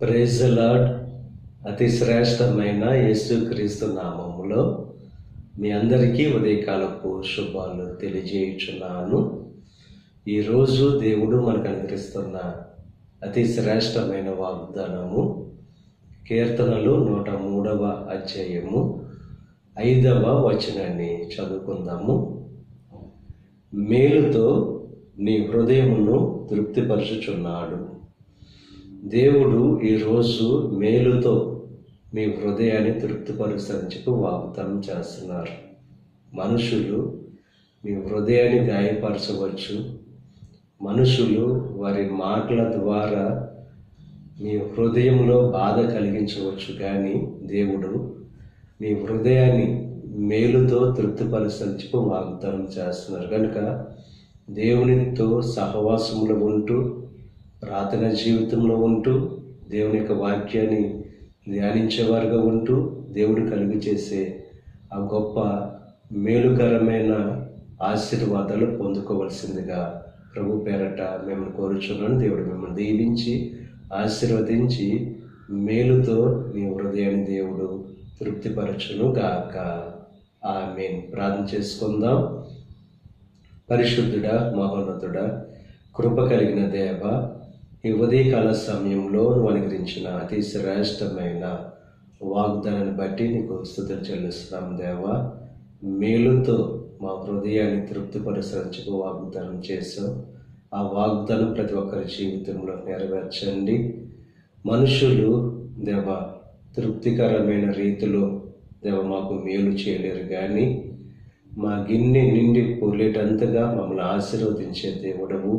Praise the lord. అతి శ్రేష్టమైన యేసుక్రీస్తు నామములో మీ అందరికీ ఉదయకాలపు శుభాలు తెలియజేయుచున్నాను. ఈరోజు దేవుడు మనకు అనుగ్రహిస్తున్న అతి శ్రేష్టమైన వాగ్దానము కీర్తనలు 103వ అధ్యాయము 5వ వచనాన్ని చదువుకుందాము. మేలుతో నీ హృదయమును తృప్తిపరచుచున్నాడు. దేవుడు ఈరోజు మేలుతో మీ హృదయాన్ని తృప్తిపరుస్తారని చెప్పి వాగ్దానం చేస్తున్నారు. మనుషులు మీ హృదయాన్ని గాయపరచవచ్చు. మనుషులు వారి మాటల ద్వారా మీ హృదయంలో బాధ కలిగించవచ్చు. కానీ దేవుడు మీ హృదయాన్ని మేలుతో తృప్తిపరుస్తారని చెప్పి వాగ్దానం చేస్తున్నారు. కనుక దేవునితో సహవాసంలో ఉంటూ, ప్రార్థన జీవితంలో ఉంటూ, దేవుని యొక్క వాక్యాన్ని ధ్యానించేవారుగా ఉంటూ, దేవుడు కలుగు చేసే ఆ గొప్ప మేలుకరమైన ఆశీర్వాదాలు పొందుకోవలసిందిగా ప్రభు పేరట మిమ్మల్ని కోరుచున్నాను. దేవుడు మిమ్మల్ని దీవించి ఆశీర్వదించి మేలుతో మీ హృదయాన్ని దేవుడు తృప్తిపరచును గాక. ఆమేన్. ప్రార్థన చేసుకుందాం. పరిశుద్ధుడా, మహోన్నతుడా, కృప కలిగిన దేవ, ఈ ఉదయకాల సమయంలో నువ్వు అనుగ్రహించిన అతి శ్రేష్టమైన వాగ్దానాన్ని బట్టి నీకు స్తుతులు చెల్లిస్తున్నాం దేవా. మేలుతో మా హృదయాన్ని తృప్తిపరచడానికి వాగ్దానం చేసాం. ఆ వాగ్దానం ప్రతి ఒక్కరి జీవితంలో నెరవేర్చండి. మనుషులు దేవ తృప్తికరమైన రీతిలో దేవ మాకు మేలు చేయలేరు, కానీ మా గిన్నె నిండి పొర్లేటంతగా మమ్మల్ని ఆశీర్వదించే దేవుడవు,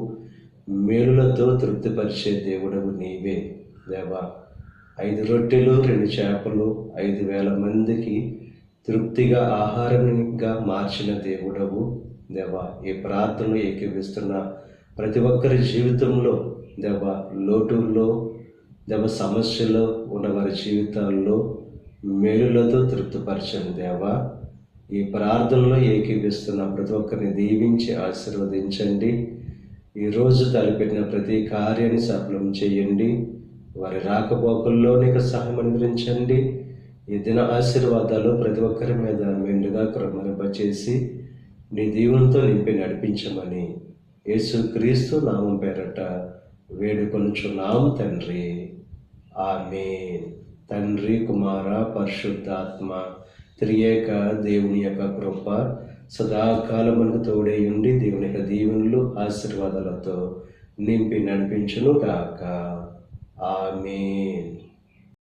మేలులతో తృప్తిపరిచే దేవుడవు నీవే దేవా. 5 రొట్టెలు 2 చేపలు 5,000 మందికి తృప్తిగా ఆహారంగా మార్చిన దేవుడవు దేవా. ఈ ప్రార్థనలు ఏకీవిస్తున్న ప్రతి ఒక్కరి జీవితంలో దేవ లోటుల్లో దేవ సమస్యలో ఉన్న వారి జీవితాల్లో మేలులతో తృప్తిపరచండి దేవా. ఈ ప్రార్థనలో ఏకీవిస్తున్న ప్రతి ఒక్కరిని దీవించి ఆశీర్వదించండి. ఈరోజు తలపెట్టిన ప్రతి కార్యాన్ని సఫలం చేయండి. వారి రాకపోకల్లో నీకు సహాయం అనుగ్రహించండి. ఈ దిన ఆశీర్వాదాలు ప్రతి ఒక్కరి మీద మెండుగా క్రమరింపచేసి నీ దీవులతో నింపి నడిపించమని యేసుక్రీస్తు నామం పేరట వేడుకొనుచున్నాం తండ్రి. ఆమేన్. తండ్రి, కుమార, పరిశుద్ధాత్మ త్రియేక దేవుని యొక్క కృప సదాకాలం మనకు తోడై ఉండి దేవుని యొక్క దీవెనలు ఆశీర్వాదాలతో నింపి నడిపించును గాక. ఆమేన్.